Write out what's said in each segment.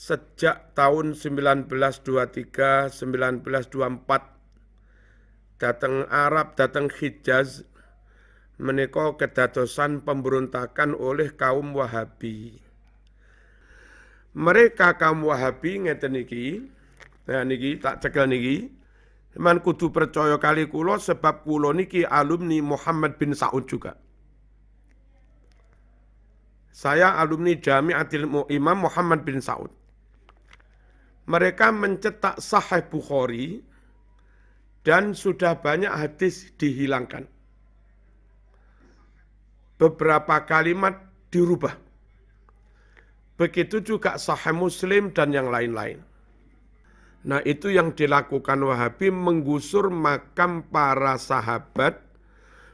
Sejak tahun 1923-1924 datang Arab, datang Hijaz menika kedadosan pemberontakan oleh kaum Wahabi. Mereka kaum Wahabi ngeten niki. Nah niki tak cekel niki. Man kudu percaya kali kula sebab kula niki alumni Muhammad bin Saud juga. Saya alumni Jami'atil Imam Muhammad bin Saud. Mereka mencetak Sahih Bukhari dan sudah banyak hadis dihilangkan. Beberapa kalimat dirubah. Begitu juga Sahih Muslim dan yang lain-lain. Nah itu yang dilakukan Wahabi, menggusur makam para sahabat,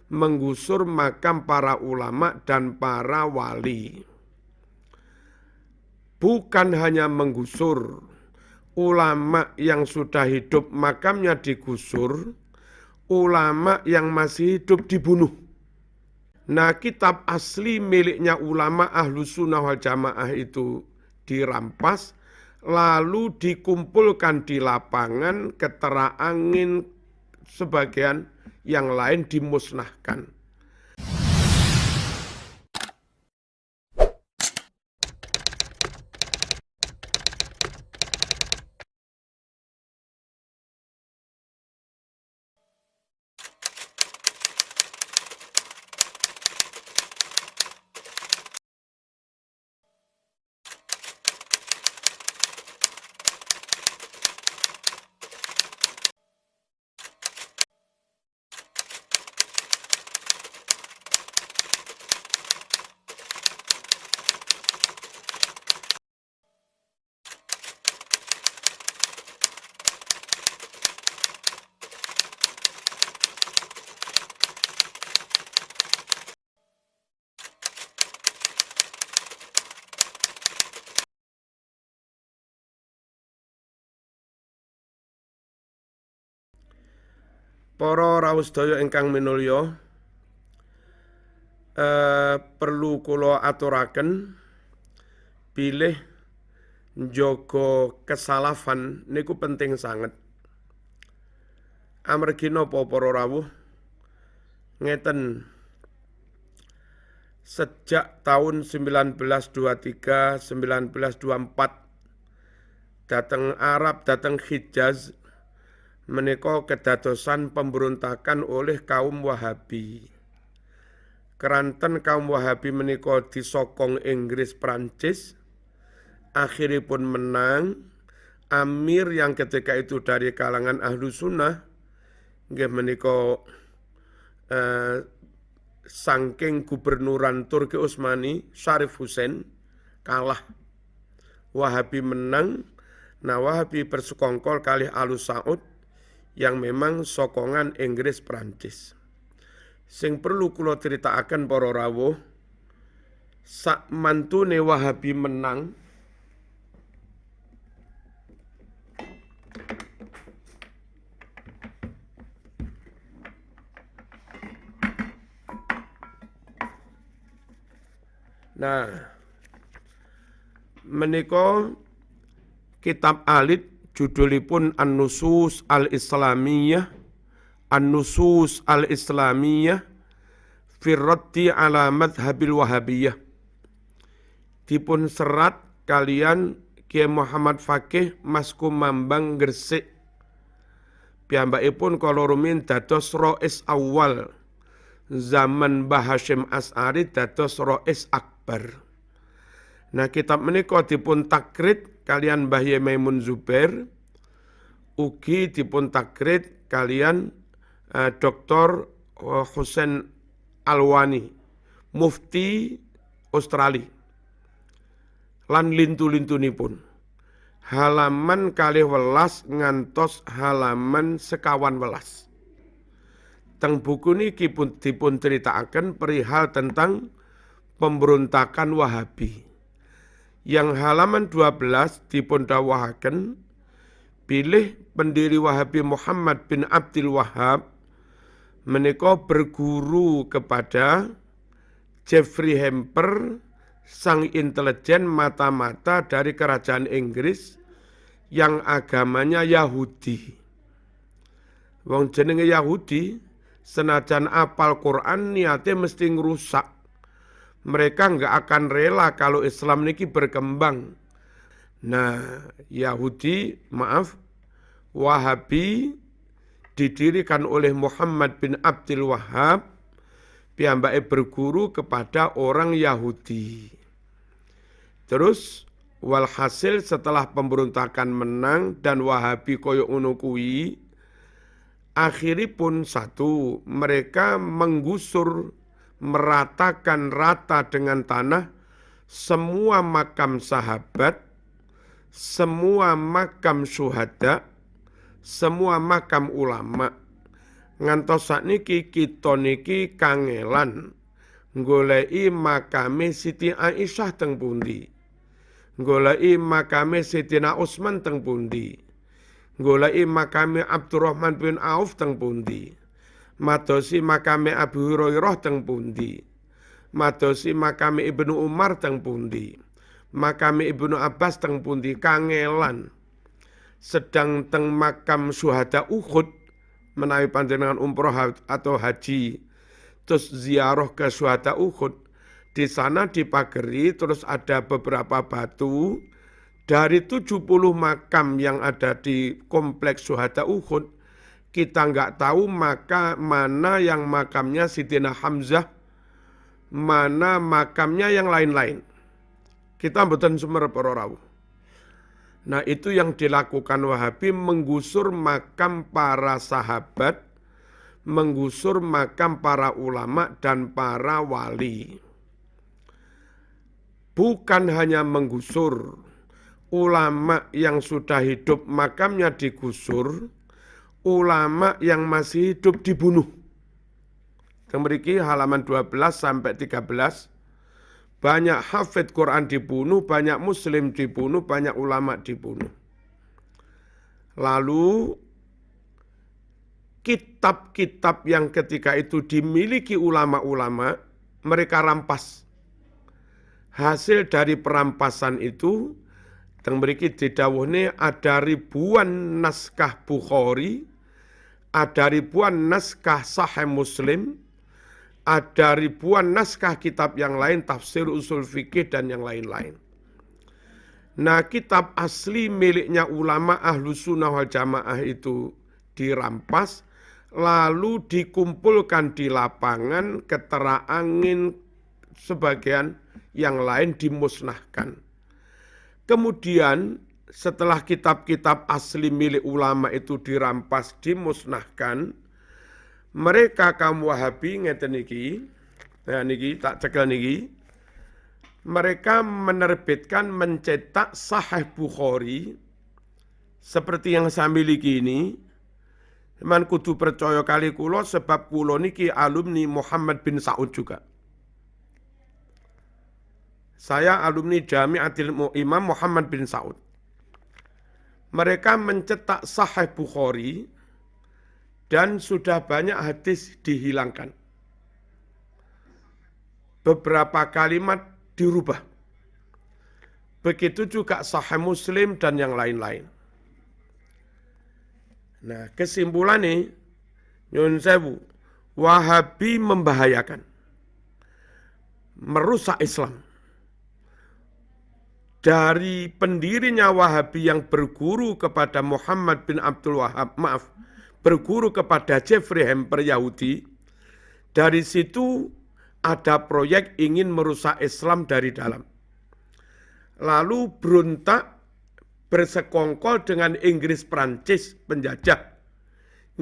menggusur makam para ulama dan para wali. Bukan hanya menggusur, ulama yang sudah hidup makamnya digusur, ulama yang masih hidup dibunuh. Nah kitab asli miliknya ulama Ahlus Sunnah wal Jamaah itu dirampas, lalu dikumpulkan di lapangan, keterangin sebagian yang lain dimusnahkan. Para rawuh sedaya ingkang minulya, perlu kula aturaken bilih njaga kesalafan niku penting sanget. Amargi napa para rawuh? Ngeten, sejak tahun 1923-1924 datang Arab, datang Hijaz menika kedadosan pemberontakan oleh kaum Wahabi. Keranten kaum Wahabi menika disokong Inggris Prancis, akhiripun menang. Amir yang ketika itu dari kalangan Ahlu Sunnah, nggih menika saking gubernuran Turki Utsmani Syarif Hussein kalah. Wahabi menang. Nah Wahabi bersekongkol kalih Alu Saud yang memang sokongan Inggris Prancis. Sing perlu kula critakaken para rawuh, sak mantune Wahabi menang nah menika kitab alit judulipun An-Nusus Al-Islamiyah, An-Nusus Al-Islamiyah fi raddi ala madhabil Wahabiyah. Dipun serat kalian Kiai Muhammad Fakih Mas Kumambang Gresik. Piyambakipun kala rumiyin dados rais awal zaman Mbah Hasyim As'ari dados rais akbar. Nah kitab menika dipun takrit kalian Mbah Yai Maimun Zubair, ugi dipun takrit kalian Dr. Husain Alwani, Mufti Australia. Lan lintu-lintunipun halaman 2 ngantos halaman 51. Teng buku niki pun dipun critakaken perihal tentang pemberontakan Wahabi. Yang halaman 12 dipun dawuhaken bilih pendiri Wahabi Muhammad bin Abdul Wahhab menika berguru kepada Jeffrey Hamper sang intelijen mata-mata dari kerajaan Inggris yang agamanya Yahudi. Wong jenenge Yahudi, senajan apal Quran niatnya mesti ngerusak. Mereka nggak akan rela kalau Islam niki berkembang. Nah, Wahabi didirikan oleh Muhammad bin Abdul Wahhab, piyambake berguru kepada orang Yahudi. Terus walhasil setelah pemberontakan menang dan Wahabi koyo ngono kuwi, akhiripun satu, mereka menggusur, meratakan rata dengan tanah semua makam sahabat, semua makam syuhada, semua makam ulama. Ngantos sakniki kita niki kangelan goleki makame Siti Aisyah teng pundi, goleki makame Sayyidina Utsman teng pundi, goleki makame Abdurrahman bin Auf teng pundi, madosi makame Abu Hurairah teng pundi, madosi makame Ibnu Umar teng pundi, makame Ibnu Abbas teng pundi. Kangelan sedang teng makam syuhada Uhud menawi panjenengan umroh atau haji terus ziarah ke syuhada Uhud, di sana dipagari terus ada beberapa batu dari 70 makam yang ada di kompleks syuhada Uhud. Kita nggak tahu mana yang makamnya Sayyidina Hamzah, mana makamnya yang lain-lain. Kita mboten sumer para rawuh. Nah, itu yang dilakukan Wahabi, menggusur makam para sahabat, menggusur makam para ulama dan para wali. Bukan hanya menggusur, ulama yang sudah hidup makamnya digusur, ulama yang masih hidup dibunuh. Mriki halaman 12 sampai 13. Banyak hafid Quran dibunuh, banyak muslim dibunuh, banyak ulama dibunuh. Lalu kitab-kitab yang ketika itu dimiliki ulama-ulama, mereka rampas. Hasil dari perampasan itu, teng mriki didhawuhne ada ribuan naskah Bukhari, ada ribuan naskah Sahih Muslim, ada ribuan naskah kitab yang lain, tafsir, usul fikih, dan yang lain-lain. Nah, kitab asli miliknya ulama Ahlus Sunnah wal Jamaah itu dirampas, lalu dikumpulkan di lapangan, keterangin, sebagian yang lain dimusnahkan. Kemudian setelah kitab-kitab asli milik ulama itu dirampas, dimusnahkan, mereka kaum Wahabi ngeten niki, nah niki tak cekel niki, mereka menerbitkan, mencetak Sahih Bukhari seperti yang saya miliki ini. Man kudu percaya kali kula sebab kula niki alumni Muhammad bin Saud juga. Saya alumni Jami'atil Imam Muhammad bin Saud. Mereka mencetak Sahih Bukhari dan sudah banyak hadis dihilangkan. Beberapa kalimat dirubah. Begitu juga Sahih Muslim dan yang lain-lain. Nah, kesimpulannya, nyun sewu, Wahabi membahayakan, merusak Islam. Dari pendirinya Wahabi yang berguru kepada Muhammad bin Abdul Wahhab, berguru kepada Jeffrey Hamper Yahudi, dari situ ada proyek ingin merusak Islam dari dalam. Lalu berontak, bersekongkol dengan Inggris Prancis penjajah.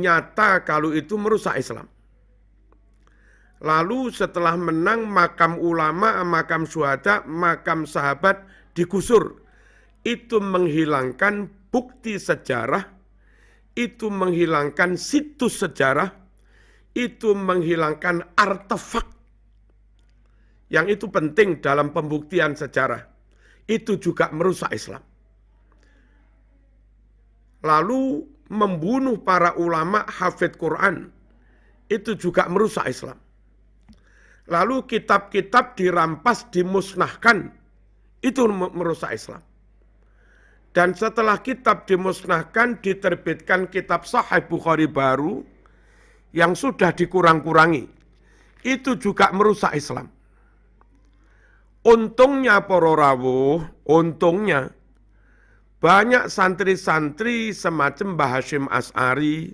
Nyata kalau itu merusak Islam. Lalu setelah menang, makam ulama, makam syuhada, makam sahabat digusur. Itu menghilangkan bukti sejarah, itu menghilangkan situs sejarah, itu menghilangkan artefak yang itu penting dalam pembuktian sejarah. Itu juga merusak Islam. Lalu membunuh para ulama hafid Quran, itu juga merusak Islam. lalu kitab-kitab dirampas, dimusnahkan. Itu merusak Islam. Dan setelah kitab dimusnahkan, diterbitkan kitab Sahih Bukhari baru yang sudah dikurang-kurangi. Itu juga merusak Islam. Untungnya para rawuh, untungnya banyak santri-santri semacam Mbah Hasyim Asy'ari.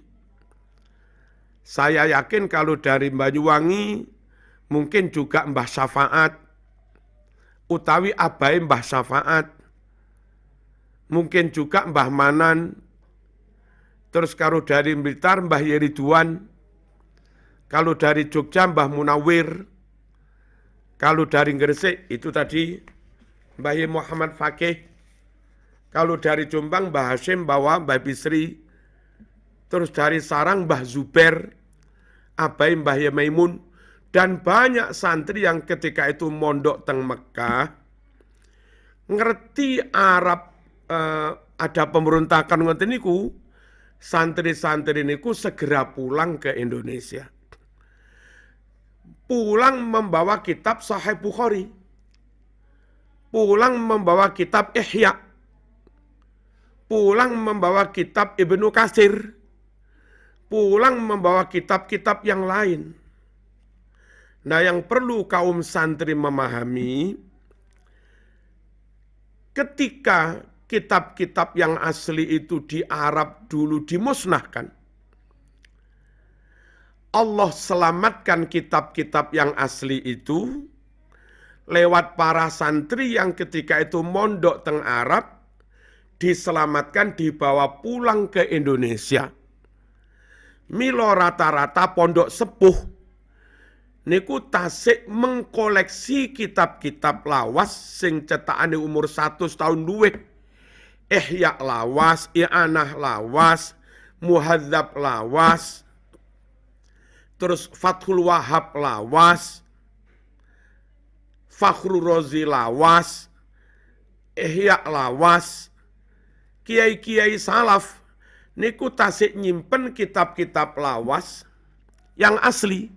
Saya yakin kalau dari Banyuwangi mungkin juga Mbah Syafaat, utawi abai Mbah Syafaat, mungkin juga Mbah Manan, terus kalau dari Blitar Mbah Yeriduan, kalau dari Jogja Mbah Munawir, kalau dari Gresik itu tadi Mbah Muhammad Fakih, kalau dari Jombang Mbah Hasyim Mbah Bisri, terus dari Sarang Mbah Zuber, abai Mbah Maimun, dan banyak santri yang ketika itu mondok teng Mekah, ngerti Arab, ada pemberontakan ngoten niku, santri-santri niku segera pulang ke Indonesia. Pulang membawa kitab Sahih Bukhari. Pulang membawa kitab Ihya. Pulang membawa kitab Ibnu Katsir. Pulang membawa kitab-kitab yang lain. Nah, yang perlu kaum santri memahami, ketika kitab-kitab yang asli itu di Arab dulu dimusnahkan, Allah selamatkan kitab-kitab yang asli itu lewat para santri yang ketika itu mondok teng Arab, diselamatkan, dibawa pulang ke Indonesia. Milo rata-rata pondok sepuh niku tasik mengkoleksi kitab-kitab lawas sing cetakane umur 100 tahun luwih. Ihya lawas, I'anah lawas, Muhadzab lawas, terus Fathul Wahab lawas, Fakhrur Razi lawas, Ihya lawas. Kiai-kiai salaf niku tasik nyimpen kitab-kitab lawas yang asli.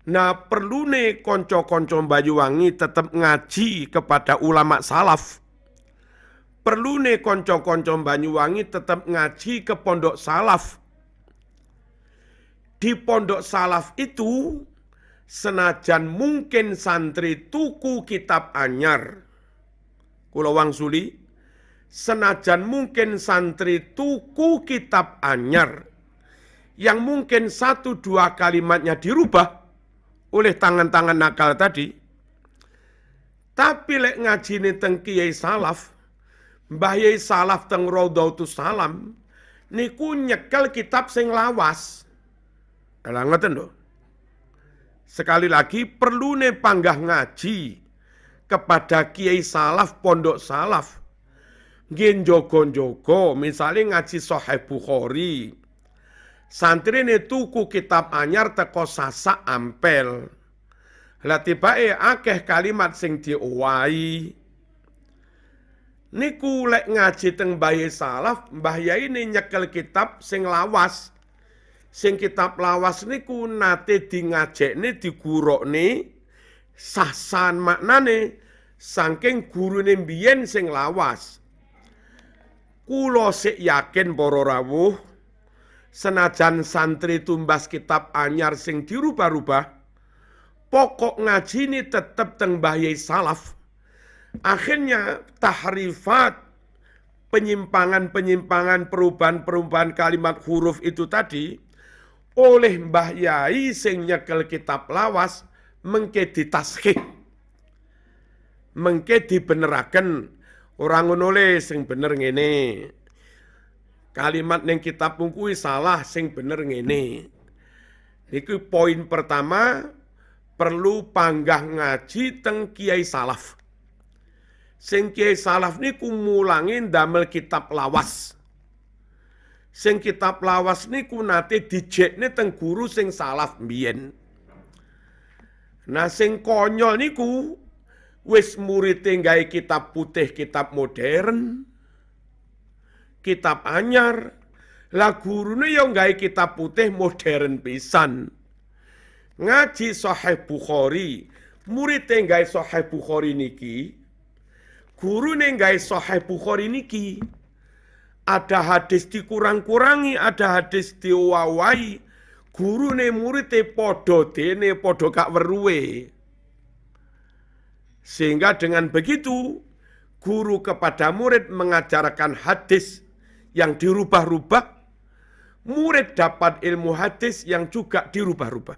Nah, perlu nih konco-konco Banyuwangi tetap ngaji kepada ulama salaf. Perlu nih konco-konco Banyuwangi tetap ngaji ke pondok salaf. Di pondok salaf itu, senajan mungkin santri tuku kitab anyar, kula wangsuli, senajan mungkin santri tuku kitab anyar, yang mungkin 1-2 kalimatnya dirubah oleh tangan-tangan nakal tadi, tapi lek ngajine teng kiai salaf, Mbah Yai salaf teng Raudhatus Salam, niku nyekel kitab sing lawas. Lah ngoten lho. Sekali lagi perlu nih panggah ngaji kepada kiai salaf, pondok salaf. Nggih njogo-njogo, misalnya ngaji Sahih Bukhari. Santri ini tuku kitab anyar teko Sasak Ampel. Lah tibake akeh kalimat sing diowahi. Niku lek ngaji teng Mbah Yai salaf, Mbah Yai ini nyekel kitab sing lawas. Sing kitab lawas niku nate dingajekne, digurukne, sasan maknane saking gurune mbiyen sing lawas. Kulo sik yakin para rawuh, senajan santri tumbas kitab anyar sing dirubah-rubah, pokok ngaji ini tetep teng Mbah Yai salaf. Akhirnya tahrifat, penyimpangan-penyimpangan, perubahan-perubahan kalimat huruf itu tadi, oleh Mbah Yai sing nyekel kitab lawas mengke ditashih, mengke dibeneraken. Orang ngono le sing bener ngene, kalimat ning kitab kuwi salah, sing bener ngene. Niku poin pertama, perlu panggah ngaji teng kiai salaf. Sing kiai salaf niku mulangi ndamel kitab lawas. Sing kitab lawas niku nate dijekne teng guru sing salaf mbiyen. Nah sing konyol niku wis murid nggawe kitab putih, kitab modern, kitab anyar. Lah gurune yo nggawe kitab putih modern pisan. ngaji Sahih Bukhari, murid gawe Sahih Bukhari niki, gurune gawe Sahih Bukhari niki, ada hadis dikurang-kurangi, ada hadis diwawai, gurune murite podo dene podo gak weruhe. Sehingga dengan begitu, guru kepada murid mengajarkan hadis yang dirubah-rubah, murid dapat ilmu hadis yang juga dirubah-rubah.